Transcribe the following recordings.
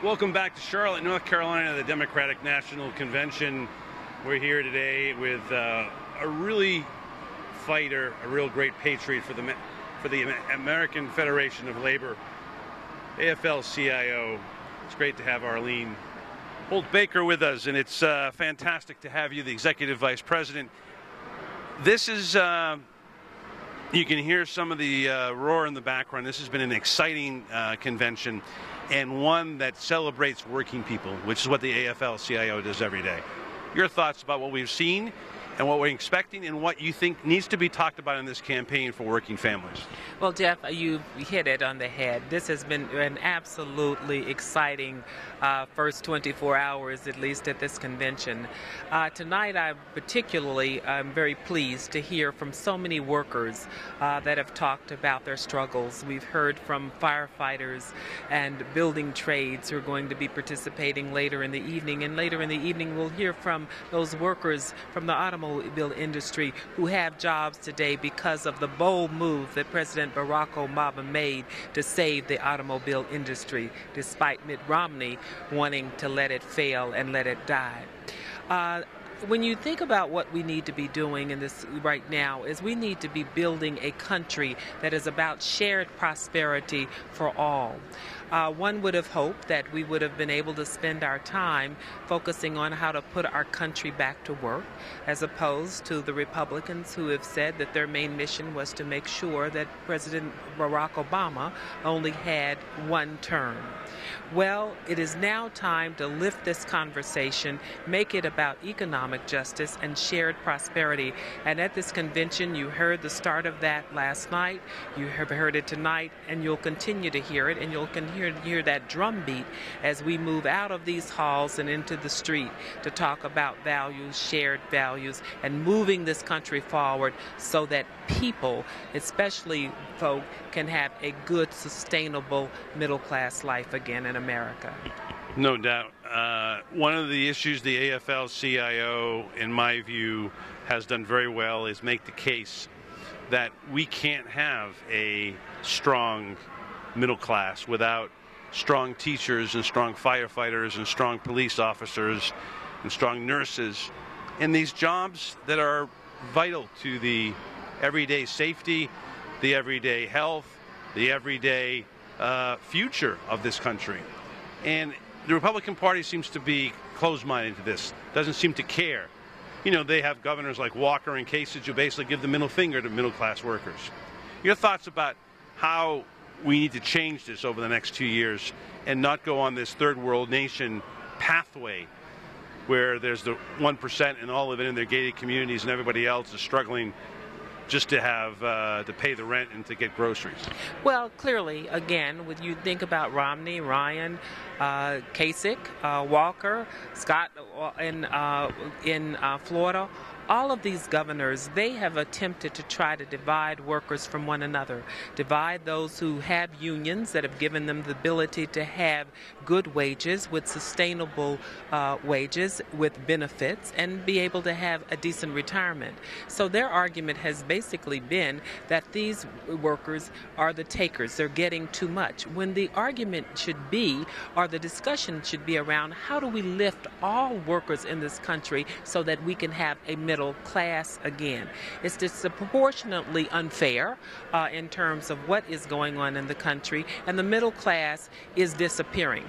Welcome back to Charlotte, North Carolina, the Democratic National Convention. We're here today with a really fighter, a real great patriot for the American Federation of Labor, AFL-CIO. It's great to have Arlene Holt with us, and it's fantastic to have you, the Executive Vice President. This is, you can hear some of the roar in the background. This has been an exciting convention, and one that celebrates working people, which is what the AFL-CIO does every day. Your thoughts about what we've seen and what we're expecting and what you think needs to be talked about in this campaign for working families? Well, Jeff, you hit it on the head. This has been an absolutely exciting first 24 hours, at least at this convention. Tonight, I'm very pleased to hear from so many workers that have talked about their struggles. We've heard from firefighters and building trades who are going to be participating later in the evening, and later in the evening we'll hear from those workers from the automobile industry who have jobs today because of the bold move that President Barack Obama made to save the automobile industry, despite Mitt Romney wanting to let it fail and let it die. When you think about what we need to be doing in this right now, is we need to be building a country that is about shared prosperity for all. One would have hoped that we would have been able to spend our time focusing on how to put our country back to work, as opposed to the Republicans who have said that their main mission was to make sure that President Barack Obama only had one term. Well, it is now time to lift this conversation, make it about economic justice and shared prosperity. And at this convention, you heard the start of that last night, you have heard it tonight, and you'll continue to hear it, and you'll continue to hear that drumbeat as we move out of these halls and into the street to talk about values, shared values, and moving this country forward so that people, especially folk, can have a good, sustainable middle-class life again in America. No doubt. One of the issues the AFL-CIO, in my view, has done very well is make the case that we can't have a strong middle class without strong teachers and strong firefighters and strong police officers and strong nurses, and these jobs that are vital to the everyday safety, the everyday health, the everyday future of this country. And the Republican Party seems to be closed-minded to this, doesn't seem to care. You know, they have governors like Walker and Kasich who basically give the middle finger to middle-class workers. Your thoughts about how we need to change this over the next 2 years and not go on this third world nation pathway where there's the 1% and all of it in their gated communities and everybody else is struggling just to have to pay the rent and to get groceries? Well, clearly, again, when you think about Romney-Ryan, Kasich, Walker, Scott in Florida, all of these governors, they have attempted to try to divide workers from one another, divide those who have unions that have given them the ability to have good wages with sustainable wages with benefits and be able to have a decent retirement. So their argument has basically been that these workers are the takers, they're getting too much, when the argument should be, or the discussion should be around, how do we lift all workers in this country so that we can have a middle class again. It's disproportionately unfair in terms of what is going on in the country, and the middle class is disappearing.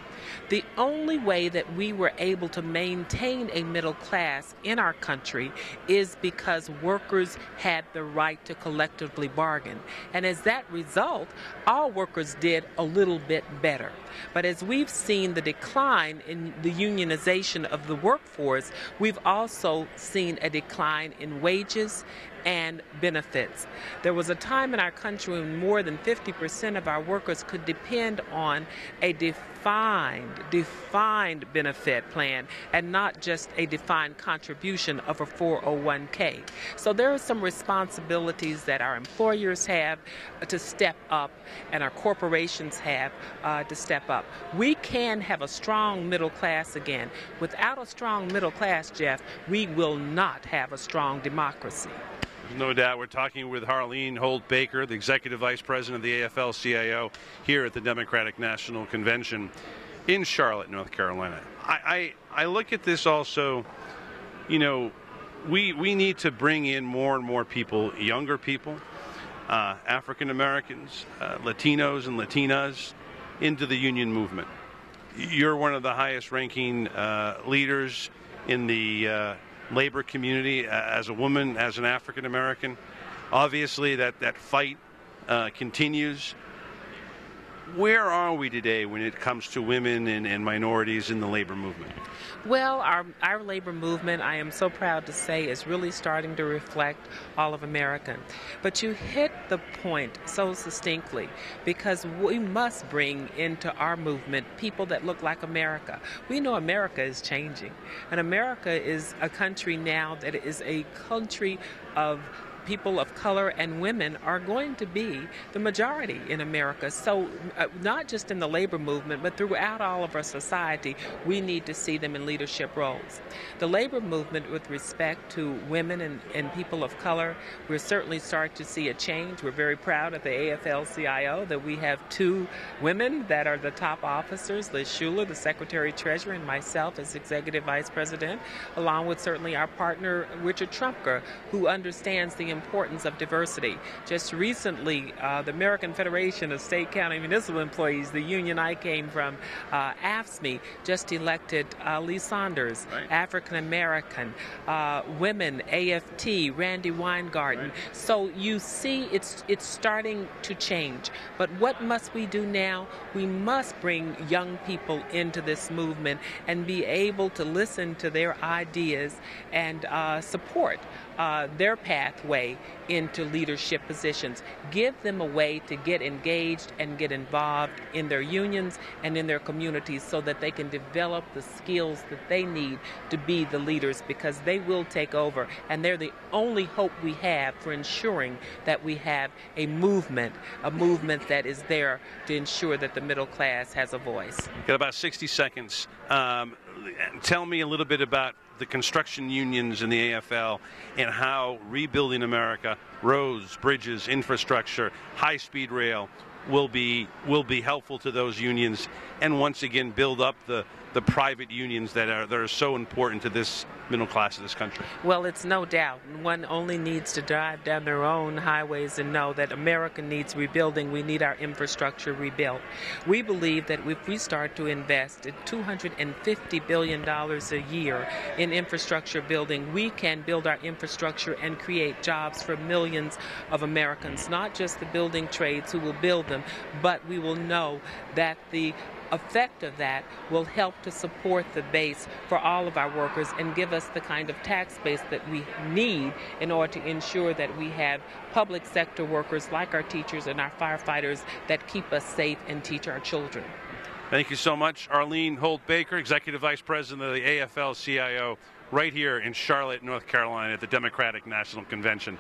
The only way that we were able to maintain a middle class in our country is because workers had the right to collectively bargain. And as that result, all workers did a little bit better. But as we've seen the decline in the unionization of the workforce, we've also seen a decline in wages and benefits. There was a time in our country when more than 50% of our workers could depend on a defined benefit plan and not just a defined contribution of a 401k. So there are some responsibilities that our employers have to step up and our corporations have to step up. We can have a strong middle class again. Without a strong middle class, Jeff, we will not have a strong democracy. No doubt. We're talking with Arlene Holt, the Executive Vice President of the AFL-CIO, here at the Democratic National Convention. in Charlotte, North Carolina. I look at this also, you know, we need to bring in more and more people, younger people, African Americans, Latinos and Latinas, into the union movement. You're one of the highest ranking leaders in the labor community as a woman, as an African American. Obviously that fight continues. Where are we today when it comes to women and minorities in the labor movement? Well, our labor movement, I am so proud to say, is really starting to reflect all of America. But you hit the point so succinctly, because we must bring into our movement people that look like America. We know America is changing, and America is a country now that is a country of people of color, and women are going to be the majority in America. So not just in the labor movement, but throughout all of our society, we need to see them in leadership roles. The labor movement with respect to women and people of color, we're certainly starting to see a change. We're very proud at the AFL-CIO that we have 2 women that are the top officers, Liz Schuler, the Secretary-Treasurer, and myself as Executive Vice President, along with certainly our partner, Richard Trumpker, who understands the importance of diversity. Just recently, the American Federation of State, County, and Municipal Employees, the union I came from, AFSCME, just elected Lee Saunders, right. African American, women, AFT, Randy Weingarten. Right. So you see it's starting to change. But what must we do now? We must bring young people into this movement and be able to listen to their ideas and support their pathway into leadership positions. Give them a way to get engaged and get involved in their unions and in their communities so that they can develop the skills that they need to be the leaders, because they will take over, and they're the only hope we have for ensuring that we have a movement that is there to ensure that the middle class has a voice. Got about 60 seconds. Tell me a little bit about the construction unions in the AFL and how rebuilding America, roads, bridges, infrastructure, high-speed rail will be helpful to those unions, and once again build up the private unions that are so important to this middle class of this country. Well, it's no doubt. One only needs to drive down their own highways and know that America needs rebuilding. We need our infrastructure rebuilt. We believe that if we start to invest $250 billion a year in infrastructure building, we can build our infrastructure and create jobs for millions of Americans, not just the building trades who will build them, but we will know that the effect of that will help to support the base for all of our workers and give us the kind of tax base that we need in order to ensure that we have public sector workers like our teachers and our firefighters that keep us safe and teach our children. Thank you so much. Arlene Holt Baker, Executive Vice President of the AFL-CIO, right here in Charlotte, North Carolina at the Democratic National Convention.